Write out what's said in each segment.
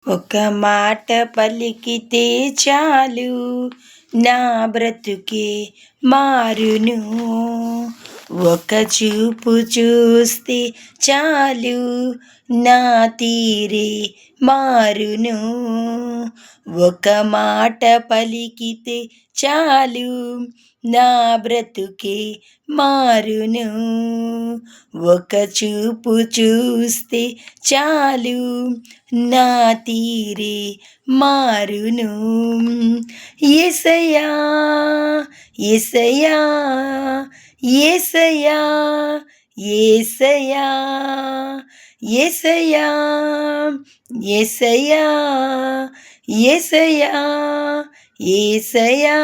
ఒక మాట పలికితే చాలు నా బ్రతుకే మారును. ఒక చూపు చూస్తే చాలు నా తీరే మారును. ఒక మాట పలికితే చాలు నా బ్రతుకే మారును. ఒక చూపు చూస్తే చాలు నా తీరే మారును. యేసయ్యా యేసయ్యా యేసయ్యా యేసయ్యా యేసయ్యా యేసయ్యా యేసయ్యా యేసయ్యా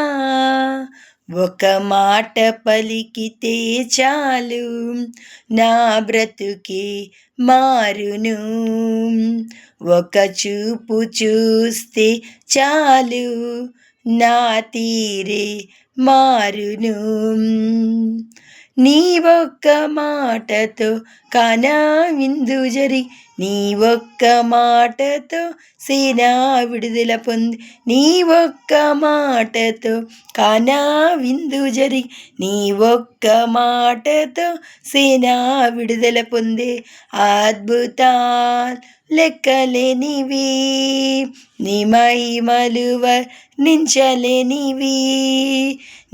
ఒక మాట పలికితే చాలు నా బ్రతుకే మారును. ఒక చూపు చూస్తే చాలు నా తీరే మారును. నీ ఒక్క మాటతో కానా విందు జరి, నీ ఒక్క మాటతో సేనా విడుదల పొంది, నీ ఒక్క మాటతో కానా విందు జరి, నీ ఒక్క మాటతో సేనా విడుదల పొందే. అద్భుతాలు లెక్కలేనివి, నీ మహిమలు వర్ణించలేనివి,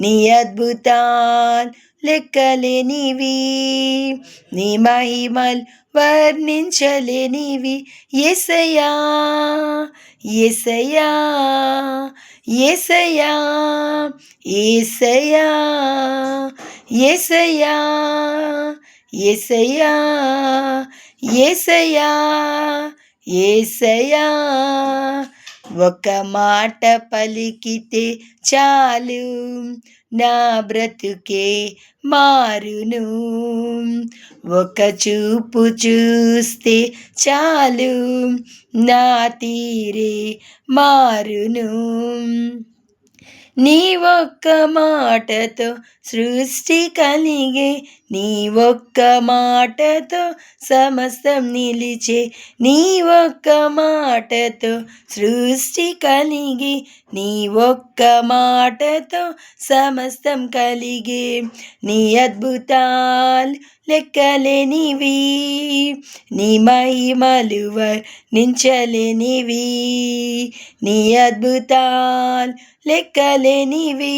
నీ అద్భుతాలు లెక్కలేనివి, నీ మహిమలు వర్ణించలేనివి. యేసయ్యా యేసయ్యా యేసయ్యా యేసయ్యా యేసయ్యా యేసయ్యా యేసయ్యా యేసయ్యా ఒక మాట పలికితే చాలు నా బ్రతుకే మారును. ఒక చూపు చూస్తే చాలు నా తీరే మారును. నీ ఒక్క మాటతో సృష్టి కలిగే, నీ ఒక్క మాటతో సమస్తం నిలిచే, నీ ఒక్క మాటతో సృష్టి కలిగి, నీ ఒక్క మాటతో సమస్తం కలిగే. నీ అద్భుతాలు లెక్కలేనివి, నీ మహిమలు వర్ణించలేనివి, నీ అద్భుతాలు లెక్కలేనివి,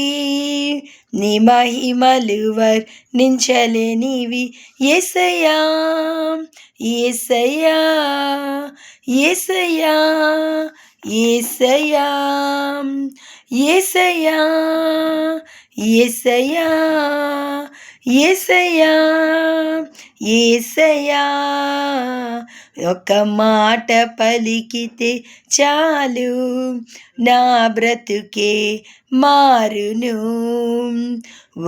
నీ మహిమలు వర్ణించలేనివి. యేసయ్యా యేసయ్యా యేసయ్యా యేసయ్యా యేసయ్యా యేసయ్యా యేసయ్యా యేసయ్యా ఒక మాట పలికితే చాలు నా బ్రతుకే మారును.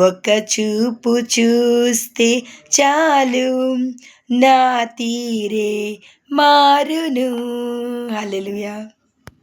ఒక చూపు చూస్తే చాలు నా తీరే మారును. హల్లెలూయా.